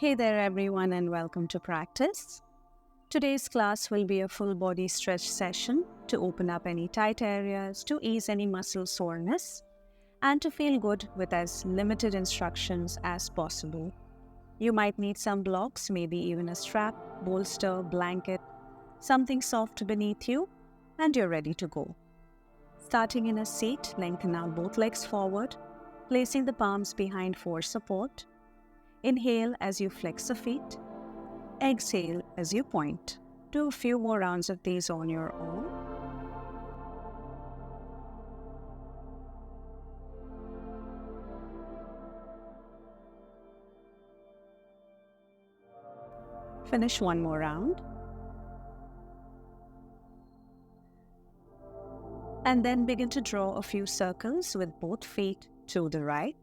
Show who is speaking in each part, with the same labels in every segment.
Speaker 1: Hey there everyone and welcome to practice. Today's class will be a full body stretch session to open up any tight areas, to ease any muscle soreness, and to feel good with as limited instructions as possible. You might need some blocks, maybe even a strap, bolster, blanket, something soft beneath you, and you're ready to go. Starting in a seat, lengthen out both legs forward, placing the palms behind for support. Inhale as you flex the feet. Exhale as you point. Do a few more rounds of these on your own. Finish one more round. And then begin to draw a few circles with both feet to the right.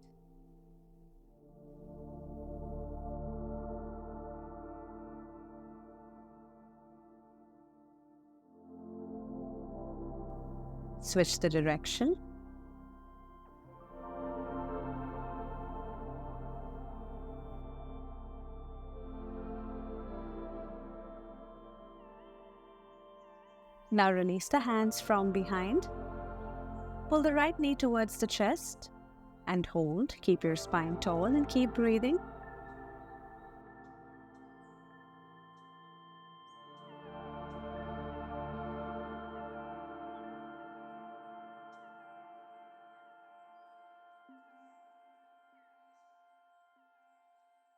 Speaker 1: Switch the direction. Now release the hands from behind. Pull the right knee towards the chest and hold. Keep your spine tall and keep breathing.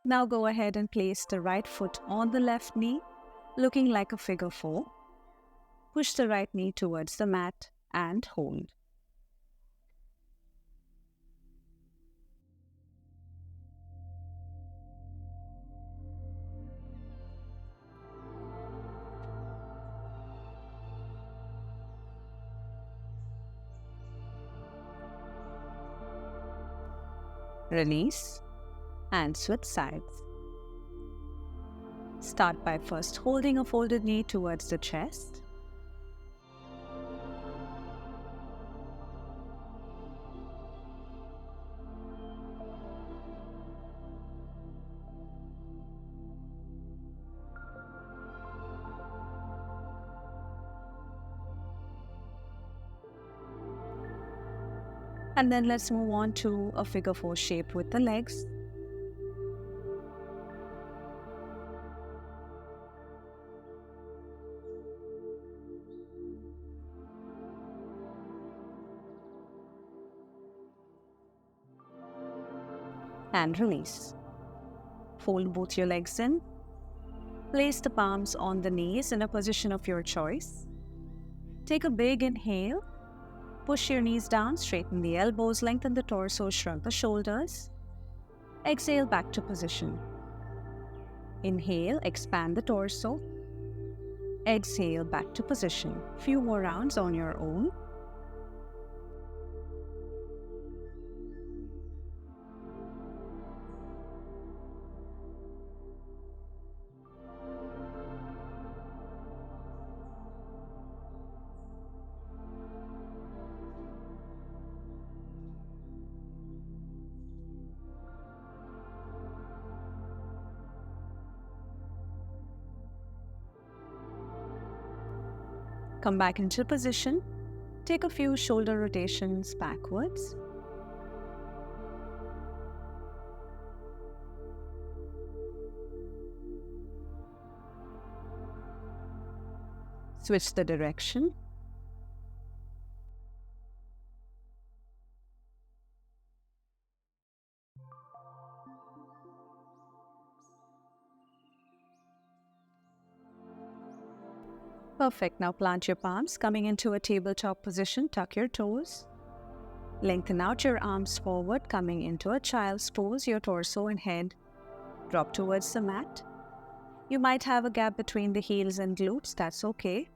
Speaker 1: Now go ahead and place the right foot on the left knee, looking like a figure 4. Push the right knee towards the mat and hold. Release and switch sides. Start by first holding a folded knee towards the chest. And then let's move on to a figure 4 shape with the legs. And release. Fold both your legs in. Place the palms on the knees in a position of your choice. Take a big inhale. Push your knees down, straighten the elbows, lengthen the torso, shrug the shoulders. Exhale back to position. Inhale, expand the torso. Exhale back to position. Few more rounds on your own. Come back into position. Take a few shoulder rotations backwards. Switch the direction. Perfect. Now plant your palms, coming into a tabletop position. Tuck your toes. Lengthen out your arms forward, coming into a child's pose. Your torso and head drop towards the mat. You might have a gap between the heels and glutes. That's okay.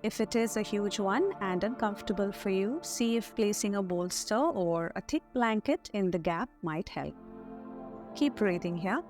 Speaker 1: If it is a huge one and uncomfortable for you, see if placing a bolster or a thick blanket in the gap might help. Keep breathing here.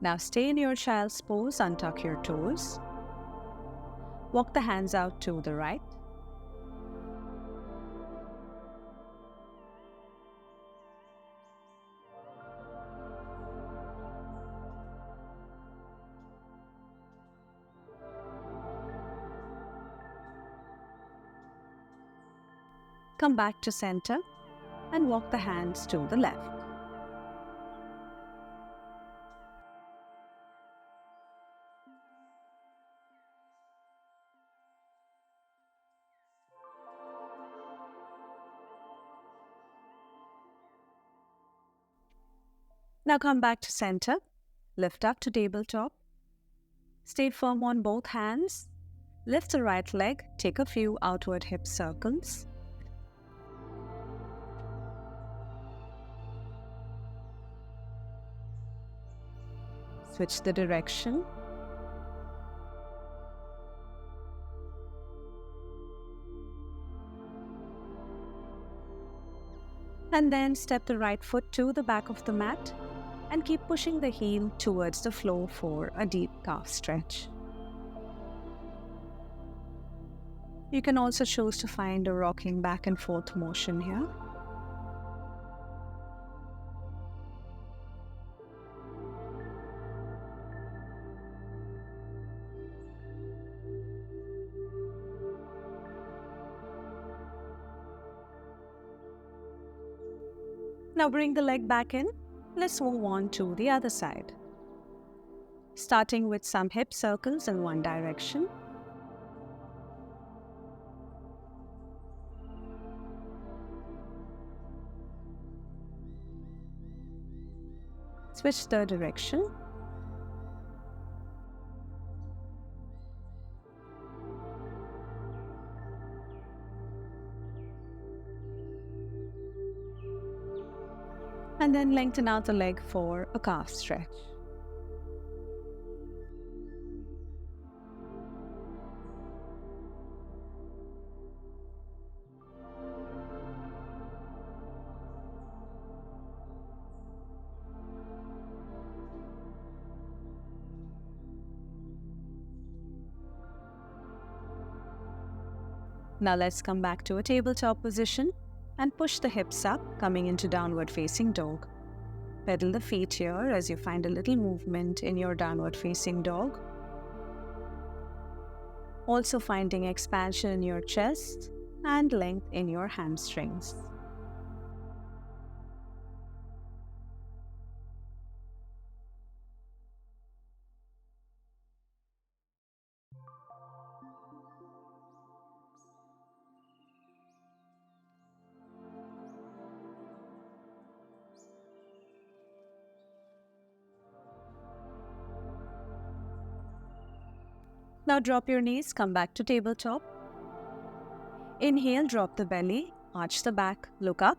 Speaker 1: Now stay in your child's pose, untuck your toes. Walk the hands out to the right. Come back to center and walk the hands to the left. Now come back to center, lift up to tabletop. Stay firm on both hands. Lift the right leg, take a few outward hip circles. Switch the direction. And then step the right foot to the back of the mat and keep pushing the heel towards the floor for a deep calf stretch. You can also choose to find a rocking back and forth motion here. Now bring the leg back in. Let's move on to the other side. Starting with some hip circles in one direction. Switch the direction. And then lengthen out the leg for a calf stretch. Now let's come back to a tabletop position and push the hips up, coming into downward facing dog. Pedal the feet here as you find a little movement in your downward facing dog. Also finding expansion in your chest and length in your hamstrings. Now drop your knees, come back to tabletop. Inhale, drop the belly, arch the back, look up.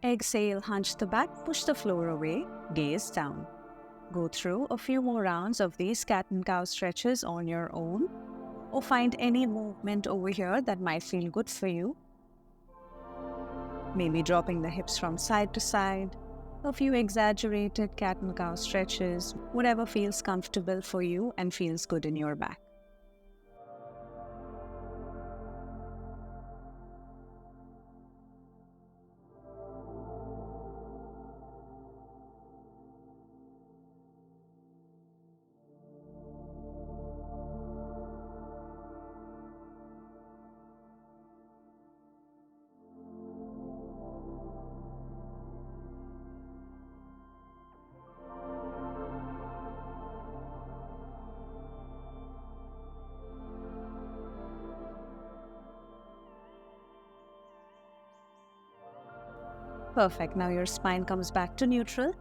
Speaker 1: Exhale, hunch the back, push the floor away, gaze down. Go through a few more rounds of these cat and cow stretches on your own, or find any movement over here that might feel good for you. Maybe dropping the hips from side to side, a few exaggerated cat and cow stretches, whatever feels comfortable for you and feels good in your back. Perfect. Now your spine comes back to neutral.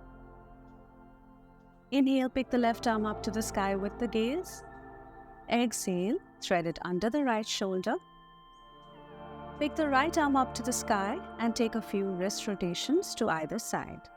Speaker 1: Inhale, pick the left arm up to the sky with the gaze. Exhale, thread it under the right shoulder. Pick the right arm up to the sky and take a few wrist rotations to either side.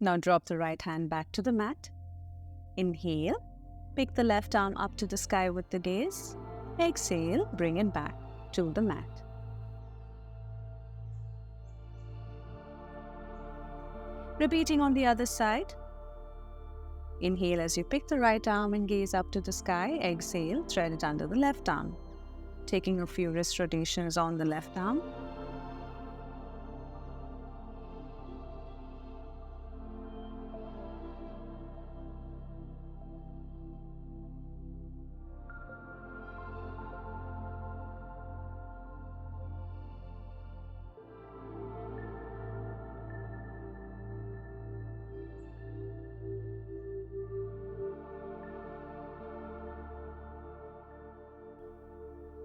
Speaker 1: Now drop the right hand back to the mat. Inhale, pick the left arm up to the sky with the gaze. Exhale, bring it back to the mat. Repeating on the other side. Inhale as you pick the right arm and gaze up to the sky. Exhale, thread it under the left arm. Taking a few wrist rotations on the left arm.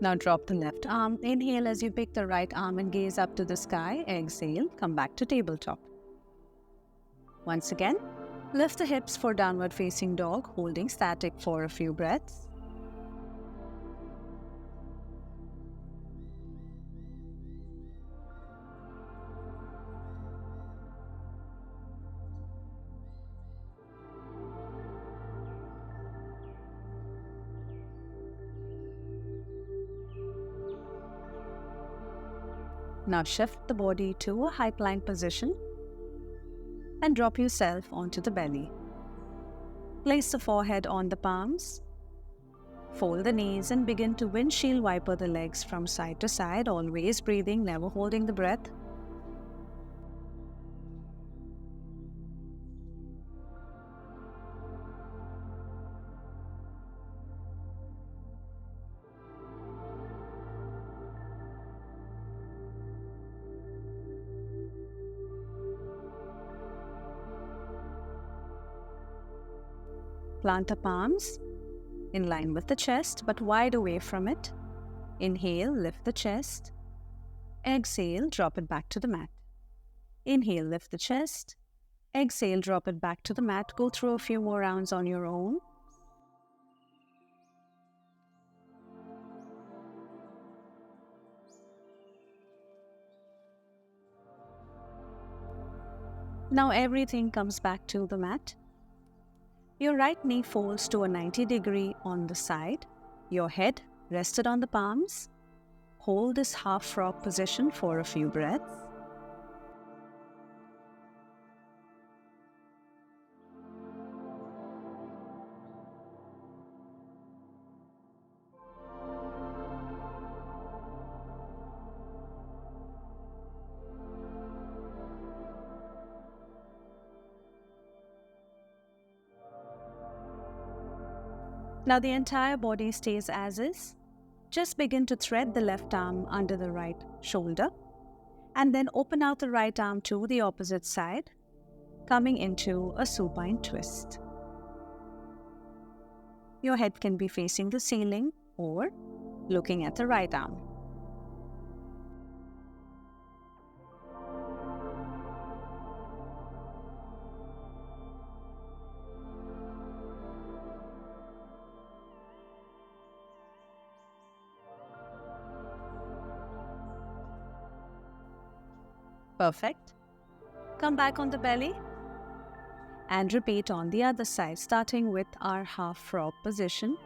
Speaker 1: Now drop the left arm. Inhale as you pick the right arm and gaze up to the sky. Exhale, come back to tabletop. Once again, lift the hips for downward facing dog, holding static for a few breaths. Now shift the body to a high plank position and drop yourself onto the belly. Place the forehead on the palms. Fold the knees and begin to windshield wiper the legs from side to side, always breathing, never holding the breath. Plant the palms in line with the chest but wide away from it. Inhale, lift the chest. Exhale, drop it back to the mat. Inhale, lift the chest. Exhale, drop it back to the mat. Go through a few more rounds on your own. Now everything comes back to the mat. Your right knee folds to a 90-degree on the side. Your head rested on the palms. Hold this half frog position for a few breaths. Now the entire body stays as is. Just begin to thread the left arm under the right shoulder and then open out the right arm to the opposite side, coming into a supine twist. Your head can be facing the ceiling or looking at the right arm. Perfect. Come back on the belly and repeat on the other side, starting with our half frog position.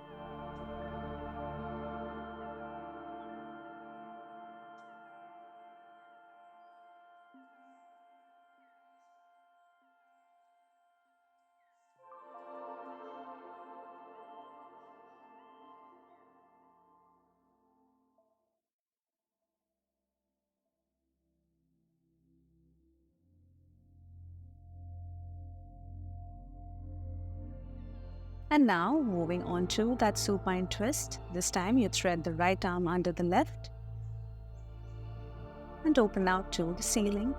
Speaker 1: And now moving on to that supine twist. This time you thread the right arm under the left and open out to the ceiling.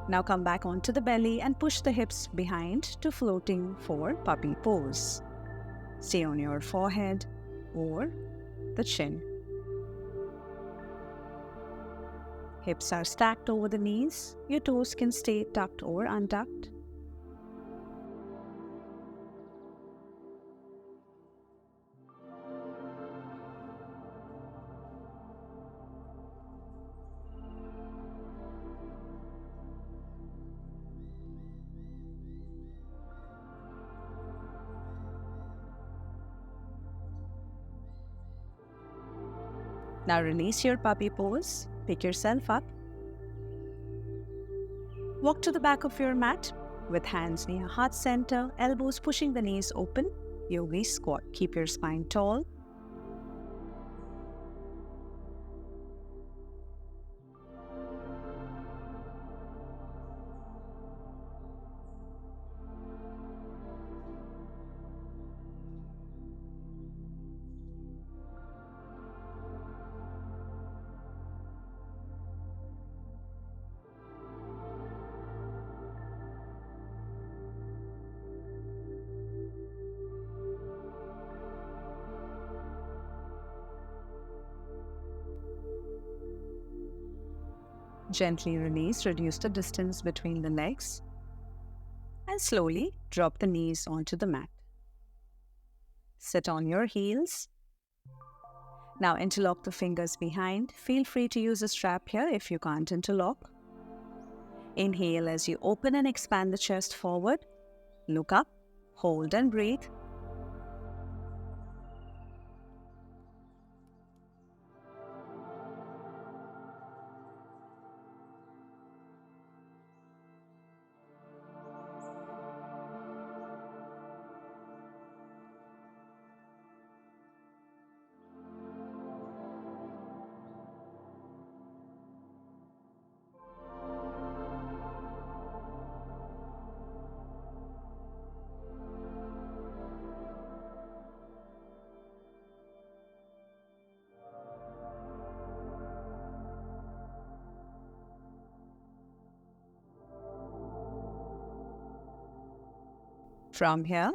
Speaker 1: Now come back onto the belly and push the hips behind to floating for puppy pose. Stay on your forehead or the chin. Hips are stacked over the knees. Your toes can stay tucked or untucked. Now release your puppy pose. Pick yourself up. Walk to the back of your mat with hands near heart center, elbows pushing the knees open. Yogi squat. Keep your spine tall. Gently release, reduce the distance between the legs, and slowly drop the knees onto the mat. Sit on your heels. Now interlock the fingers behind. Feel free to use a strap here if you can't interlock. Inhale as you open and expand the chest forward. Look up, hold and breathe. From here,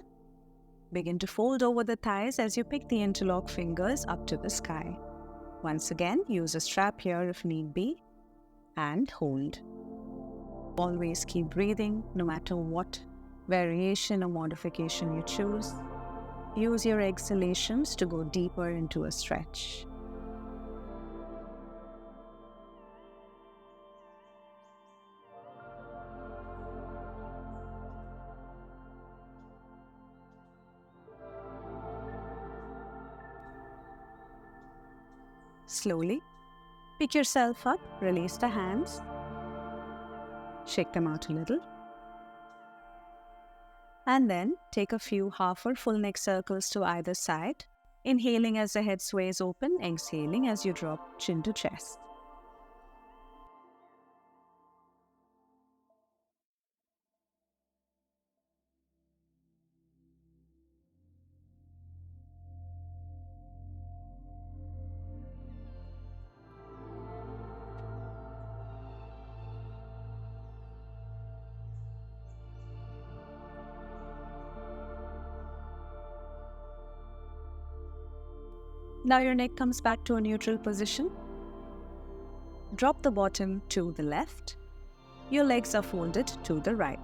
Speaker 1: begin to fold over the thighs as you pick the interlock fingers up to the sky. Once again, use a strap here if need be, and hold. Always keep breathing, no matter what variation or modification you choose. Use your exhalations to go deeper into a stretch. Slowly, pick yourself up, release the hands, shake them out a little, and then take a few half or full neck circles to either side, inhaling as the head sways open, exhaling as you drop chin to chest. Now your neck comes back to a neutral position. Drop the bottom to the left. Your legs are folded to the right.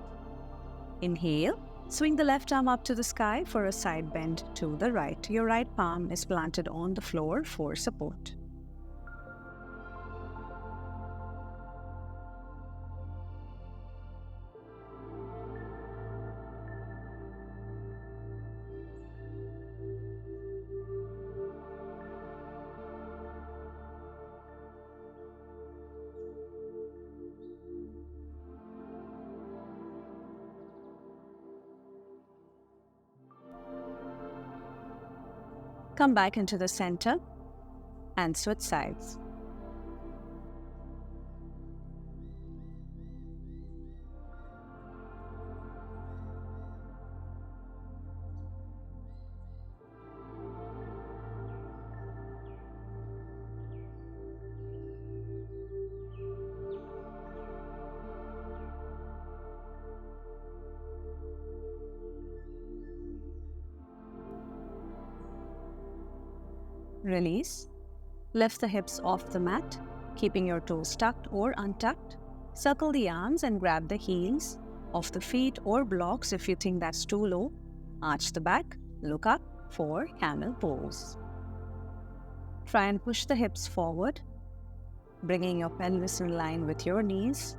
Speaker 1: Inhale, swing the left arm up to the sky for a side bend to the right. Your right palm is planted on the floor for support. Come back into the center and switch sides. Release. Lift the hips off the mat. Keeping your toes tucked or untucked, circle the arms and grab the heels of the feet or blocks if you think that's too low. Arch the back, look up for camel pose. Try and push the hips forward, bringing your pelvis in line with your knees.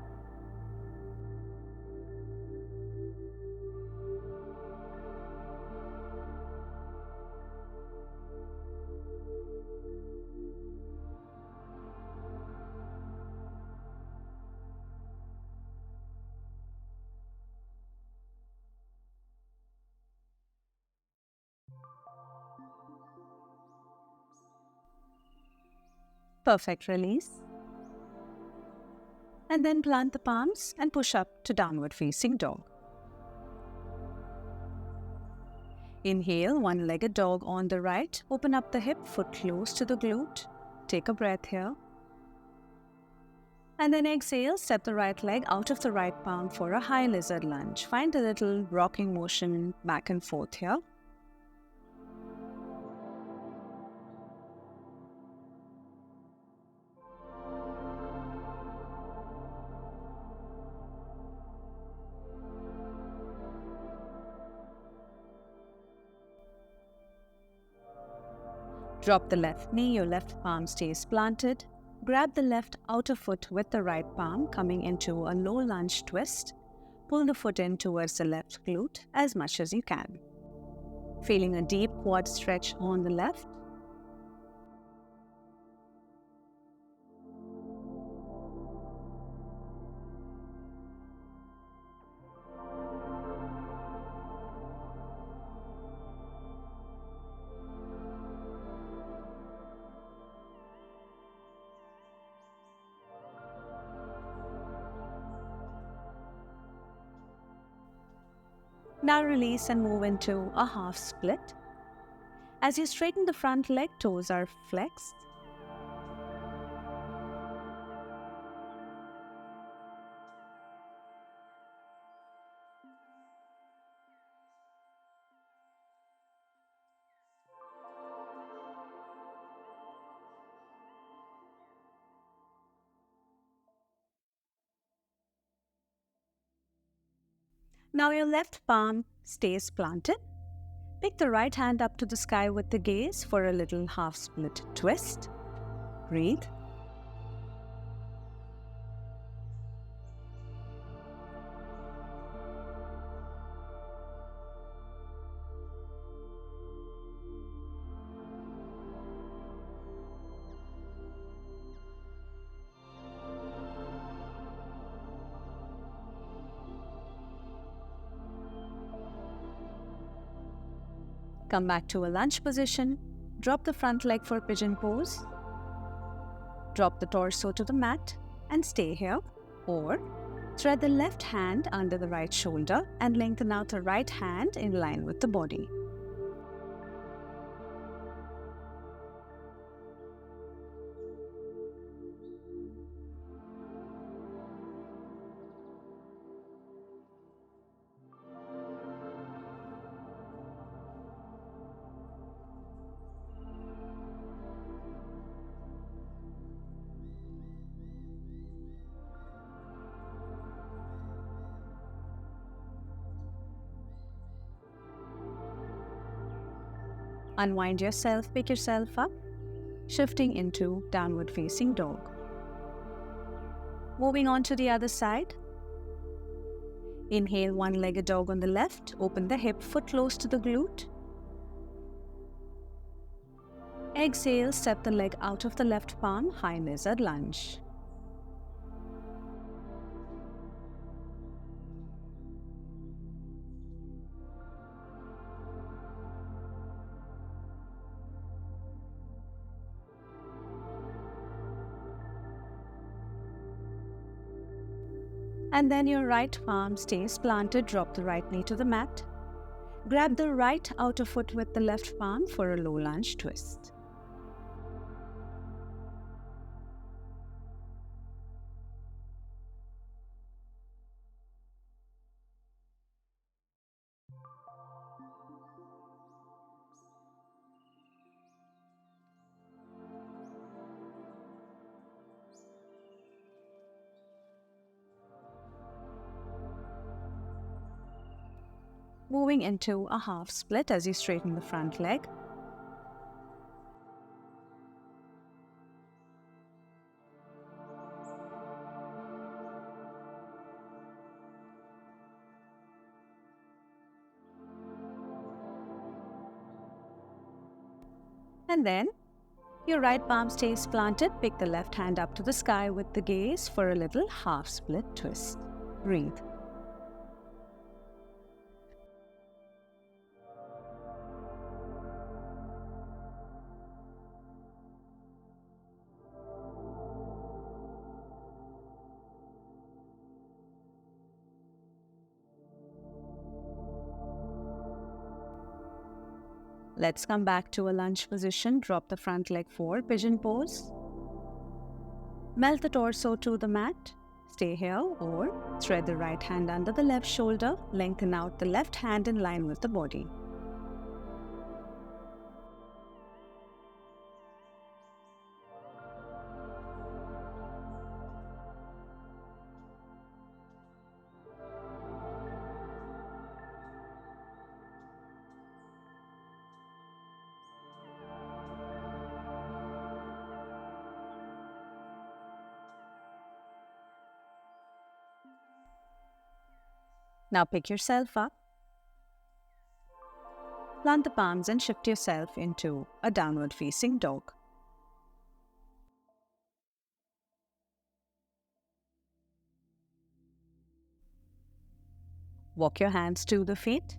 Speaker 1: Perfect release. And then plant the palms and push up to downward facing dog. Inhale, one-legged dog on the right. Open up the hip, foot close to the glute. Take a breath here. And then exhale, step the right leg out of the right palm for a high lizard lunge. Find a little rocking motion back and forth here. Drop the left knee, your left palm stays planted. Grab the left outer foot with the right palm, coming into a low lunge twist. Pull the foot in towards the left glute as much as you can. Feeling a deep quad stretch on the left. Now release and move into a half split. As you straighten the front leg, toes are flexed. Now your left palm stays planted. Pick the right hand up to the sky with the gaze for a little half split twist. Breathe. Come back to a lunge position. Drop the front leg for pigeon pose. Drop the torso to the mat and stay here. Or thread the left hand under the right shoulder and lengthen out the right hand in line with the body. Unwind yourself, pick yourself up, shifting into downward facing dog. Moving on to the other side. Inhale, one-legged dog on the left. Open the hip, foot close to the glute. Exhale, step the leg out of the left palm, high lizard lunge. And then your right palm stays planted. Drop the right knee to the mat. Grab the right outer foot with the left palm for a low lunge twist. moving into a half split as you straighten the front leg. And then your right palm stays planted. Pick the left hand up to the sky with the gaze for a little half split twist. Breathe. Let's come back to a lunge position. Drop the front leg forward, pigeon pose. Melt the torso to the mat. Stay here or thread the right hand under the left shoulder. Lengthen out the left hand in line with the body. Now pick yourself up. Plant the palms and shift yourself into a downward facing dog. Walk your hands to the feet.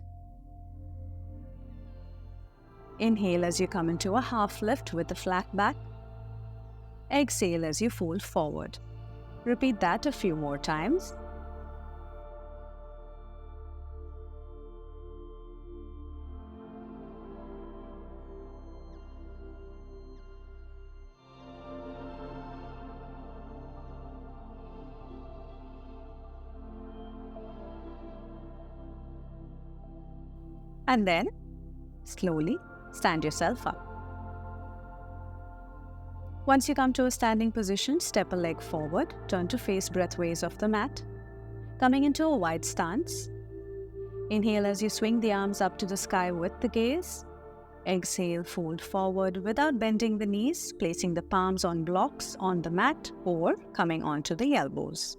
Speaker 1: Inhale as you come into a half lift with a flat back. Exhale as you fold forward. Repeat that a few more times. And then, slowly stand yourself up. Once you come to a standing position, step a leg forward, turn to face breathways of the mat. Coming into a wide stance. Inhale as you swing the arms up to the sky with the gaze. Exhale, fold forward without bending the knees, placing the palms on blocks on the mat or coming onto the elbows.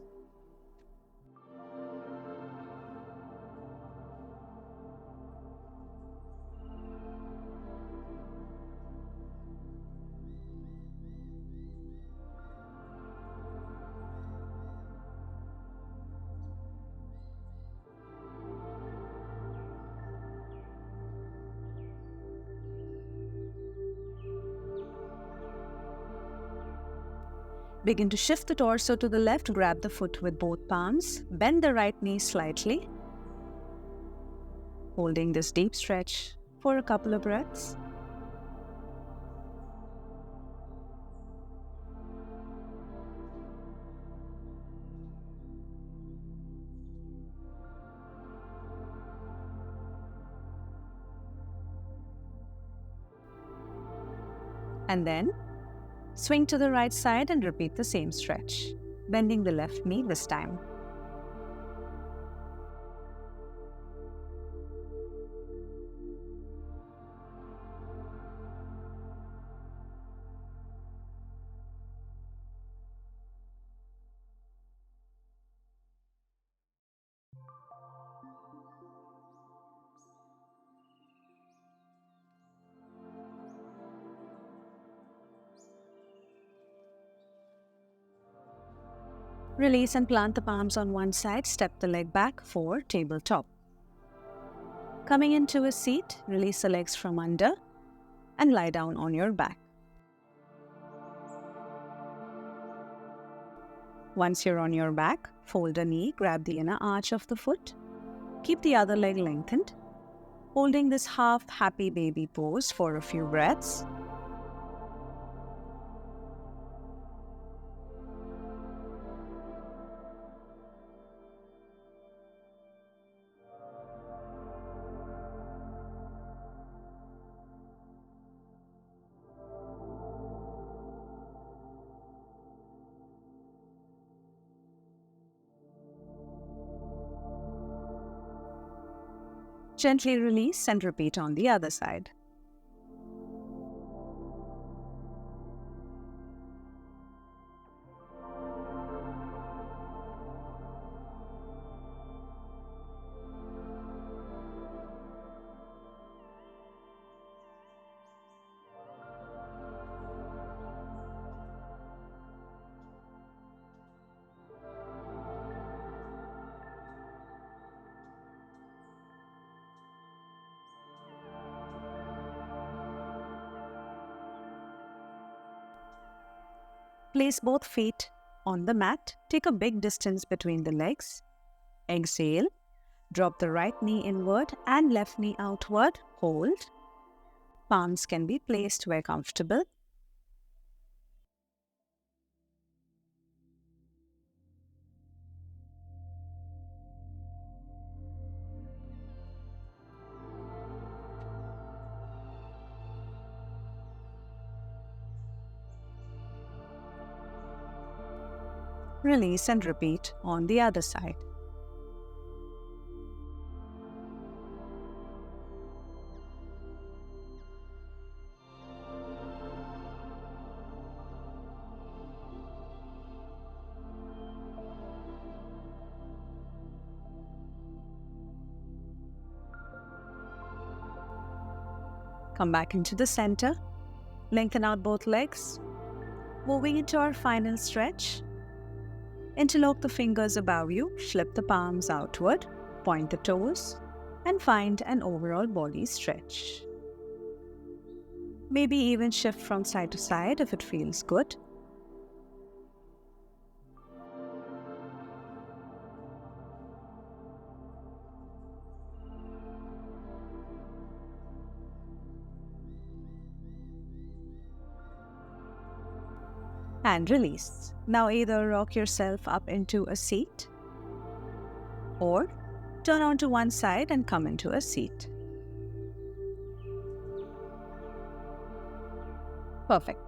Speaker 1: Begin to shift the torso to the left, grab the foot with both palms, bend the right knee slightly, holding this deep stretch for a couple of breaths. And then, swing to the right side and repeat the same stretch, bending the left knee this time. Release and plant the palms on one side, step the leg back for tabletop. Coming into a seat, release the legs from under and lie down on your back. Once you're on your back, fold a knee, grab the inner arch of the foot. Keep the other leg lengthened, holding this half happy baby pose for a few breaths. Gently release and repeat on the other side. Place both feet on the mat. Take a big distance between the legs. Exhale. Drop the right knee inward and left knee outward. Hold. Palms can be placed where comfortable. Release and repeat on the other side. Come back into the center. Lengthen out both legs. Moving into our final stretch. Interlock the fingers above you, flip the palms outward, point the toes, and find an overall body stretch. Maybe even shift from side to side if it feels good. And release. Now either rock yourself up into a seat or turn onto one side and come into a seat. Perfect.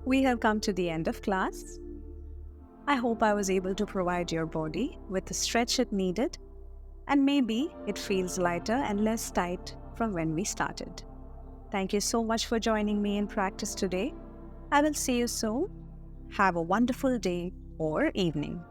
Speaker 1: We have come to the end of class. I hope I was able to provide your body with the stretch it needed, and maybe it feels lighter and less tight from when we started. Thank you so much for joining me in practice today. I will see you soon. Have a wonderful day or evening.